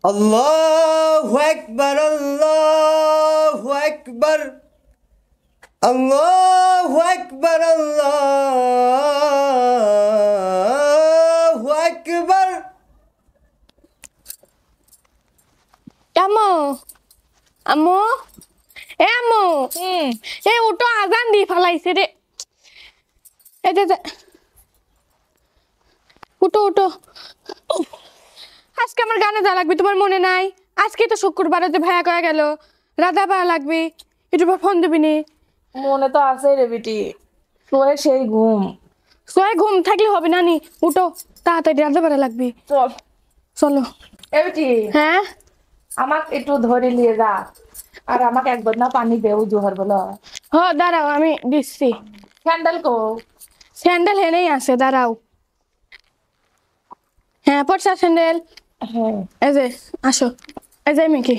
আল্লাহু আকবার, আল্লাহু আকবার, আল্লাহু আকবার, আল্লাহু আকবার। আম্মু, আম্মু, আম্মু, উঠো, আজান দি ফেলাইছে রে। উঠো উঠো, আজকে আমার গানে যা লাগবে তোমার মনে নাই? আজকে তো শুক্রবার, যে ভাইয়া কয়ে গেল রাধা পাড়া লাগবে, একটু ফোন দিবি নি? মনে তো আছে রে বেটি, তোর সেই ঘুম। সোয়ে ঘুম থাকলে হবে না নি, উঠো তাড়াতাড়ি, রাধা পাড়া লাগবে। চল চলো। এ বেটি, হ্যাঁ, আমাকে একটু ধরে নিয়ে যা, আর আমাকে একবার না পানি দেও জোহর বলো। দাঁড়াও আমি দিচ্ছি। স্যান্ডেল কো? স্যান্ডেল হেনেই আছে, দাঁড়াও। হ্যাঁ, পড়ছা স্যান্ডেল? হ্যাঁ। এই যে আসো, এই যে মিকি।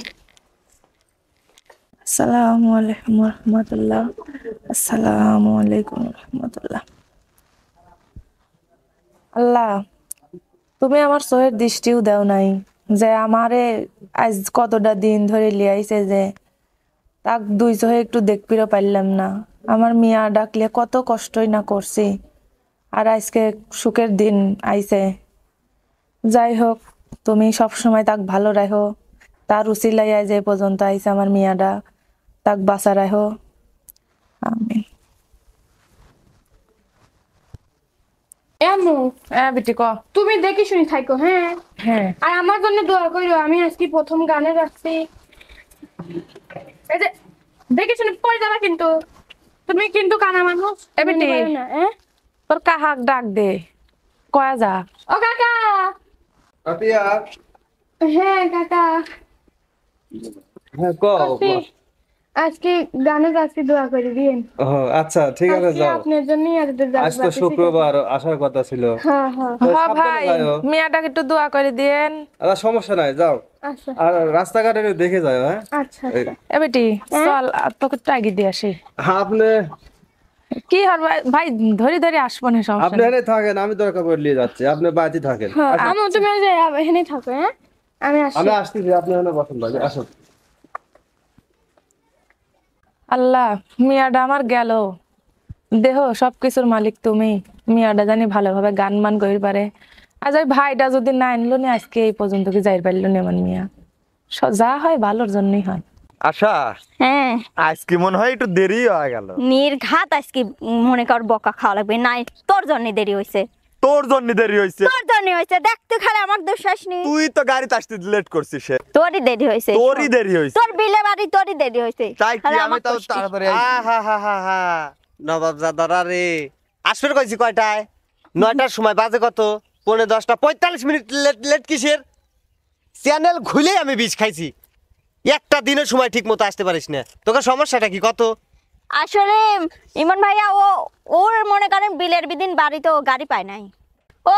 আসসালামু আলাইকুম রহমতুল্লাহ। আসসালামু আলাইকুম রহমতুল্লাহ। আল্লাহ, তুমি আমার চোখের দৃষ্টিও দেও নাই যে আমারে আজ কতটা দিন ধরে লিয়াইছে, যে তাক দুই চোখে একটু দেখবিরও পারলাম না। আমার মিয়া ডাকলে কত কষ্টই না করছি, আর আজকে সুখের দিন আইছে। যাই হোক, তুমি সব সময় তাক ভালো রাখো, তার উচিলাই আজ এই পর্যন্ত আইছে আমার মিয়াডা, তাক বাঁচা রাখো, আমিন। আম্মু, বেটি ক। তুমি দেখি শুনি থাকো, হ্যাঁ? হ্যাঁ। আর আমার জন্য দোয়া করিও, আমি আজকে প্রথম গানে যাচ্ছি। এই যে দেখে শুনে পড়ে যাবা কিন্তু, তুমি কিন্তু কানা মানুষ। এ বেটি, না, হ্যাঁ? তোর কাহাক ডাক দে, কয়া যা। ও কাকা। আতিয়া। হ্যাঁ কাকা, হ্যাঁ কও। আসছি। আজকে গানে যাচ্ছি, দোয়া করে দিন। ও আচ্ছা, ঠিক আছে, আজকে যাও। আপনার জন্যই আর আজ তো শুক্রবার, আসার কথা ছিল। হ্যাঁ হ্যাঁ, তো হ্যাঁ সাবধানে ভাই, যাইও। মিয়াটাকে একটু দোয়া করে দিয়েন। আচ্ছা, সমস্যা নাই, যাও। আচ্ছা আর রাস্তাঘাটে একটু দেখে যাও, হ্যাঁ। আচ্ছা এই, আচ্ছা। এ বেটি চল, আর তোকে একটু আগে দিয়ে আসি। আপনি কি আর ভাই, ভাই ধরে ধরে আসবো না, সমস্যা আপনি নেই। এখানে থাকেন, আমি দরকার পড়ে নিয়ে যাচ্ছি, আপনি বাড়িতে থাকেন। হ্যাঁ, আসুন। আমি তুমি যে এখানেই থাকো, হ্যাঁ? আমি আসছি। আমি আসতেছি, আপনি এখানে বসেন, বাজে আসুন। আল্লাহ, মিয়াটা আমার গেল, দেহ সবকিছুর মালিক তুমি। মিয়াটা জানি ভালোভাবে গান মান করি পারে। আজ ওই ভাইটা যদি না আনলো না, আজকে এই পর্যন্ত কি যাই পারলো না আমার মিয়া। যা হয় ভালোর জন্যই হয়। আশা, হ্যাঁ, আজকে মনে হয় একটু দেরি হয়ে গেল। নির্ঘাত আজকে মনে কর বকা খাওয়া লাগবে, নাই তোর জন্য দেরি হয়েছে। তোর জন্য দেরি হয়েছে? তোর জন্য হয়েছে, দেখ তুই খালি আমার দোষ আসনি। তুই তো গাড়িতে আসতে লেট করছিস। তোরই দেরি হয়েছে, তোরই দেরি হয়েছে। তোর বিলে বাড়ি তোরই দেরি হয়েছে। তাই কি খালি আমি আমার তাও কষ্টি। তাড়াতাড়ি নবাব জাদারা রে, আসবে কইছি কয়টায়? 9টার সময়, বাজে কত? 9:45, 45 মিনিট লেট কিসের? চ্যানেল খুলে আমি বিষ খাইছি। একটা দিনের সময় ঠিক মতো আসতে পারিস না, তোকে সমস্যাটা কি কত? আসলে ইমন ভাইয়া ওর মনে করেন বিলের বিদিন বাড়িতে ও গাড়ি পায় নাই। ও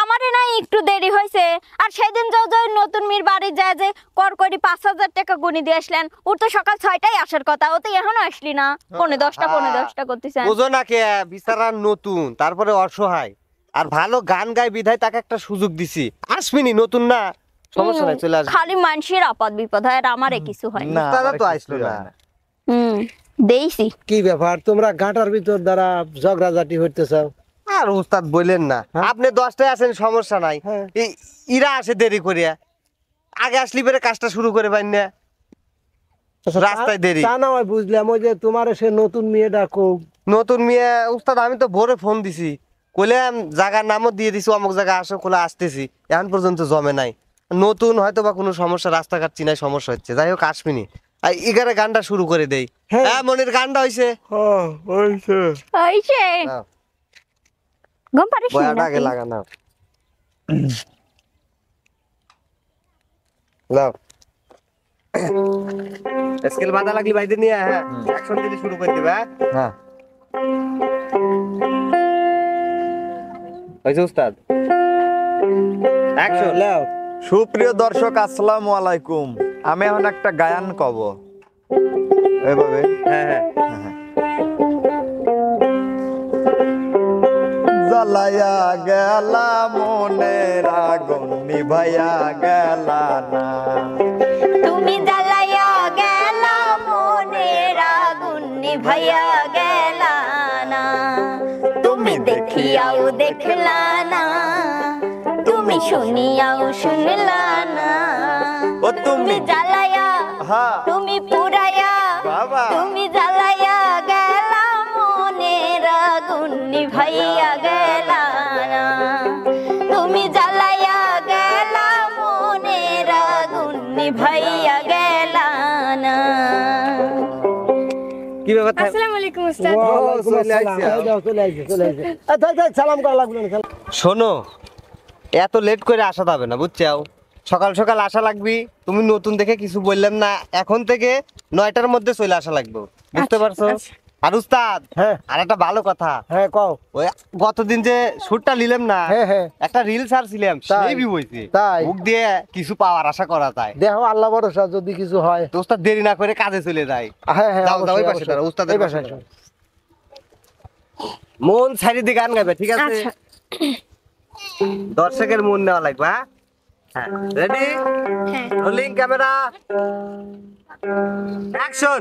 আমারে নাই একটু দেরি হয়েছে। আর সেদিন যে নতুন মির বাড়ি যায় যে করি 5,000 টাকা গুনি দিয়ে আসলেন, ওর তো সকাল 6টায় আসার কথা, ও তো এখনো আসলি না। 10:45 করতেছেন। বুঝো না কে বিচারা নতুন, তারপরে অসহায়, আর ভালো গান গায় বিধায় তাকে একটা সুযোগ দিছি। আসবিনি, নতুন না, সমস্যা নাই, চলে আসবি। খালি মানুষের আপদ বিপদ হয়, আর আমারে কিছু হয় না। তারা তো আসলো না। দেইছি। কি ব্যাপার, তোমরা গাঁটার ভিতর দ্বারা ঝগড়াঝাটি হইতেছ? আর উস্তাদ বললেন না, আপনি 10টায় আসেন, সমস্যা নাই। হ্যাঁ। ইরা আসে দেরি করিয়া, আগে আসলি পরে কাজটা শুরু করে পাই না, রাস্তায় দেরি। তা না হয় বুঝলাম, ওই যে তোমার সে নতুন মেয়েটা খুব নতুন মেয়ে উস্তাদ, আমি তো ভোরে ফোন দিছি, কইলাম জায়গার নামও দিয়ে দিছি, অমুক জায়গা আসো, কোলা আসতেছি, এখন পর্যন্ত জমে নাই। নতুন হয়তো বা কোনো সমস্যা, রাস্তাঘাট চিনায় সমস্যা হচ্ছে, যাই হোক আসবিনি। আর এগারে গানটা শুরু করে দেই। হ্যাঁ। হ্যাঁ, মনির গানটা হইছে। ওইছে নাও, গম পারিস বয়াটা আগে লাগা নাও। নাও, স্কেল বাঁধা লাগলি বাইরে নিয়ে, হ্যাঁ অ্যাকশন দিতে শুরু করে দিবে। হ্যাঁ হয়েছে উস্তাদ, অ্যাকশন। লাও। সুপ্রিয় দর্শক, আসসালামু আলাইকুম। আমি এখন একটা গায়ান কব, এভাবে। হ্যাঁ হ্যাঁ। জ্বালাইয়া গেলা মনের আগুন নিভাইয়া গেলা না তুমি জ্বালাইয়া গেলা মনের আগুন নিভাইয়া গেলা না তুমি দেখিয়াও দেখলা না তুমি শুনিয়াও শুনলা না ও তুমি জ্বালাইয়া হ্যাঁ তুমি পুরাইয়া বাবা তুমি জ্বালাইয়া গেলা মনের আগুন নিভাইয়া গেলা না তুমি জ্বালাইয়া গেলা মনের আগুন নিভাইয়া গেলা না কি ব্যাপার থাক- আসসালামু আলাইকুম উস্তাদ ওয়ালাইকুম চলে আসসালাম। আইছে। এই যাও, চলে আইছে, চলে আইছে। থাক, থাক, সালাম করা লাগবে না, সালাম। শোনো এত লেট করে আসা যাবে না বুঝছাও সকাল সকাল আসা লাগবি তুমি নতুন দেখে কিছু বললাম না এখন থেকে 9টার মধ্যে চলে আসা লাগবে বুঝতে পারছো আর উস্তাদ হ্যাঁ। আর একটা ভালো কথা হ্যাঁ কও। ওই গতদিন যে শুটটা নিলাম না হ্যাঁ, হ্যাঁ। একটা রিল ছাড়ছিলাম তাই? সেই ভিউ হইছে তাই? মুখ দিয়ে কিছু পাওয়ার আশা করা যায় দেখো আল্লাহ ভরসা যদি কিছু হয়। তো উস্তাদ দেরি না করে কাজে চলে যায় হ্যাঁ হ্যাঁ যাও, যাও, ওই অবশ্যই, পাশে অবশ্যই। দাঁড়াও, উস্তাদের এই পাশে পাশে আসো। মন ছাড়ি দিয়ে গান গাবে ঠিক আছে আচ্ছা দর্শকের মন নেওয়া লাগবে হ্যাঁ রেডি হ্যাঁ রোলিং ক্যামেরা অ্যাকশন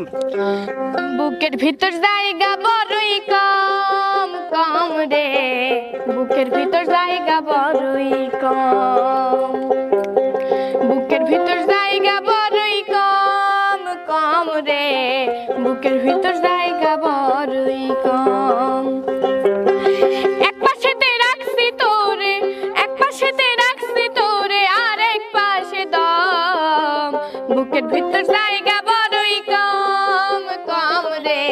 বুকের ভিতর জায়গা বড়ই কম কম রে বুকের ভিতর জায়গা বড়ই কম বুকের ভিতর জায়গা বড়ই কম কম রে বুকের ভিতর জায়গা বড়ই কম এক পাশেতে রাখছি তোরে এক পাশেতে রাখছি তোরে আর এক পাশে দম বুকের ভিতর জায়গা বড়ই কম কম রে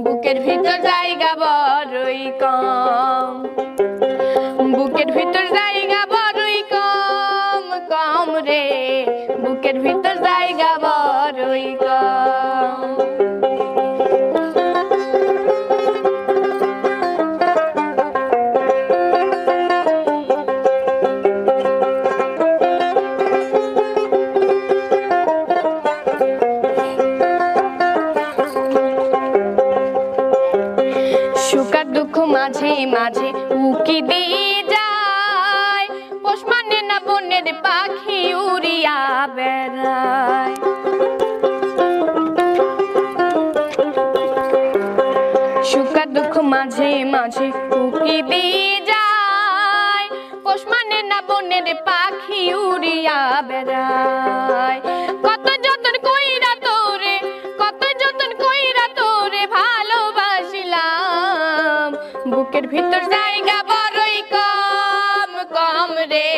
বুকের ভিতর জায়গা বড়ই কম বুকের ভিতর জায়গা বড়ই কম কম রে বুকের ভিতর জায়গা বড়ই কম সুখার দুঃখ মাঝে মাঝে উকি দিয়ে যায় পোষ মানে না বনের পাখি উড়িয়া বেড়ায় সুখার দুঃখ মাঝে মাঝে উকি দিয়ে যায় পোষ মানে না বনের পাখি উড়িয়া বেড়ায় কত যতন কইরা তোরে কত যতন কইরা তোরে ভালোবাসিলাম বুকের ভিতর জায়গা বড়ই কম কম রে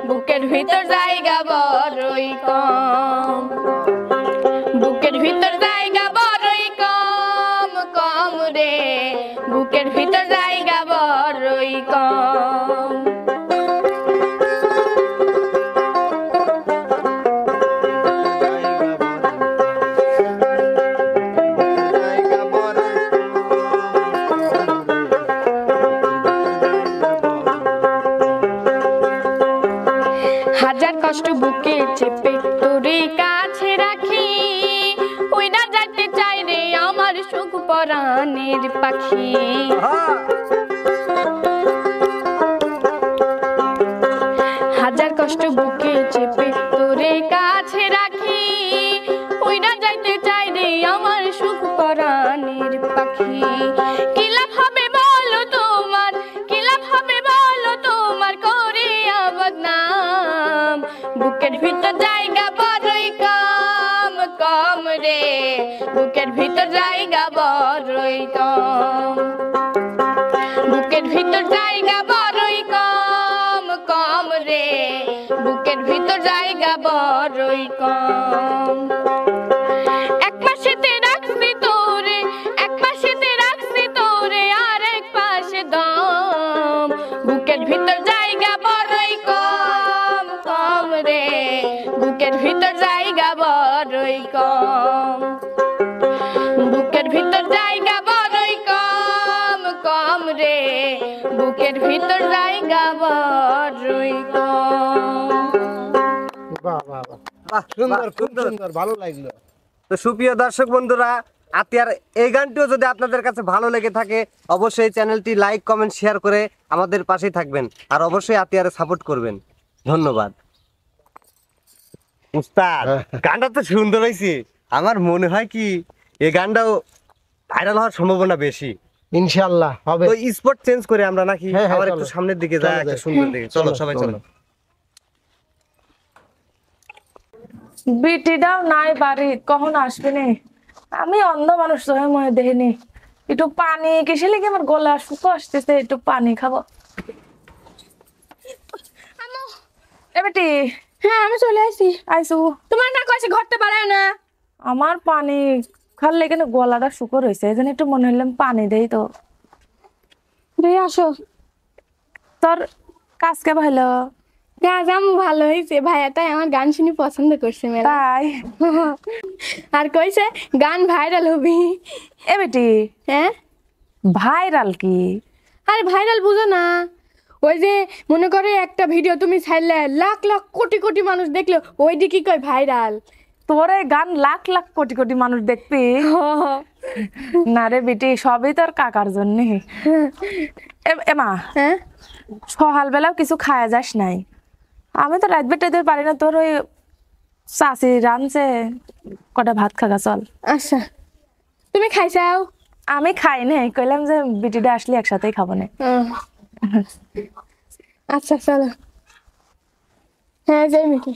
বুকের ভিতর জায়গা বড়ই কম বুকের ভিতর জায়গা বড়ই কম কম রে বুকের ভিতর জায়গা বড়ই কম হাজার কষ্ট বুকে চেপে তোরে কাছে রাখি ওই না যাইতে চাই রে আমার সুখ পরাণের পাখি হাজার কষ্ট বুকে চেপে তোরে কাছে রাখি ওই না যাইতে চাই রে আমার সুখ পরাণের পাখি কি লাভ হবে বলো তোমার কি লাভ হবে বলো তোমার করে বদনাম বুকের ভিতর জায়গা বড়ই কম কম রে বুকের ভিতর জায়গা বড়ই কম বুকের ভিতর জায়গা বড়ই কম কম রে বুকের ভিতর জায়গা বড়ই কম এক পাশেতে রাখছি তোরে এক পাশেতে রাখছি তোরে আর এক পাশে দম বুকের ভিতর জায়গা বড়ই কম কম রে বুকের ভিতর জায়গা বড়ই কম বুকের ভিতর জায়গা বড়ই কম কম রে বুকের ভিতর জায়গা বড়ই কম বাহ, বাহ, বাহ। বাহ, সুন্দর, বাহ, খুব সুন্দর, ভালো লাগলো। তো সুপ্রিয় দর্শক বন্ধুরা আতিয়ার এই গানটিও যদি আপনাদের কাছে ভালো লেগে থাকে অবশ্যই চ্যানেলটি লাইক কমেন্ট শেয়ার করে আমাদের পাশেই থাকবেন আর অবশ্যই আতিয়ারে সাপোর্ট করবেন। ধন্যবাদ। উস্তাদ গানটা তো সুন্দর হয়েছে, আমার মনে হয় কি এই গানটাও ভাইরাল হওয়ার সম্ভাবনা বেশি। ইনশাআল্লাহ হবে। তো স্পট চেঞ্জ করে আমরা নাকি হ্যাঁ, আবার চলো। একটু সামনের দিকে যাই, চলো একটা যাই। সুন্দর দিকে। চলো সবাই চলো। বিটিটাও নাই বাড়ি, কখন আসবে নে? আমি অন্ধ মানুষ চোখে মনে দেখিনি। একটু পানি কিসে লেগে আমার গলা শুকো আসতেছে, একটু পানি খাবো। এ বেটি, হ্যাঁ আমি চলে আসি। আইসু। তোমার না কয়েছে ঘরটা বাড়ায় না। আমার পানি খালে এখানে গলাটা শুকো রয়েছে, এই জন্য একটু মনে হলাম পানি দেই তো। দিয়ে আসো। তোর কাজকে ভালো? গাছ আম ভালো হয়েছে, ভাইয়া তাই আমার গান শুনে পছন্দ করছে মেলা। তাই? আর কইছে গান ভাইরাল হবি। এ বেটি, হ্যাঁ ভাইরাল কি? আরে ভাইরাল বুঝো না, ওই যে মনে করে একটা ভিডিও তুমি ছাড়লে লাখ লাখ কোটি কোটি মানুষ দেখলো, ওইটি কি কয় ভাইরাল। তোর এই গান লাখ লাখ কোটি কোটি মানুষ দেখবি? না রে বেটি, সবই তোর কাকার জন্য। এমা, হ্যাঁ সকালবেলাও কিছু খাওয়া যাস নাই? আমি তো রাত বেটাতে পারি না, তোর ওই চাষি রানছে, কটা ভাত খাগা চল। আচ্ছা তুমি খাইছাও? আমি খাই নাই, কইলাম যে বিটিটা আসলে একসাথেই খাবো না। আচ্ছা চলো। হ্যাঁ যাই নাকি।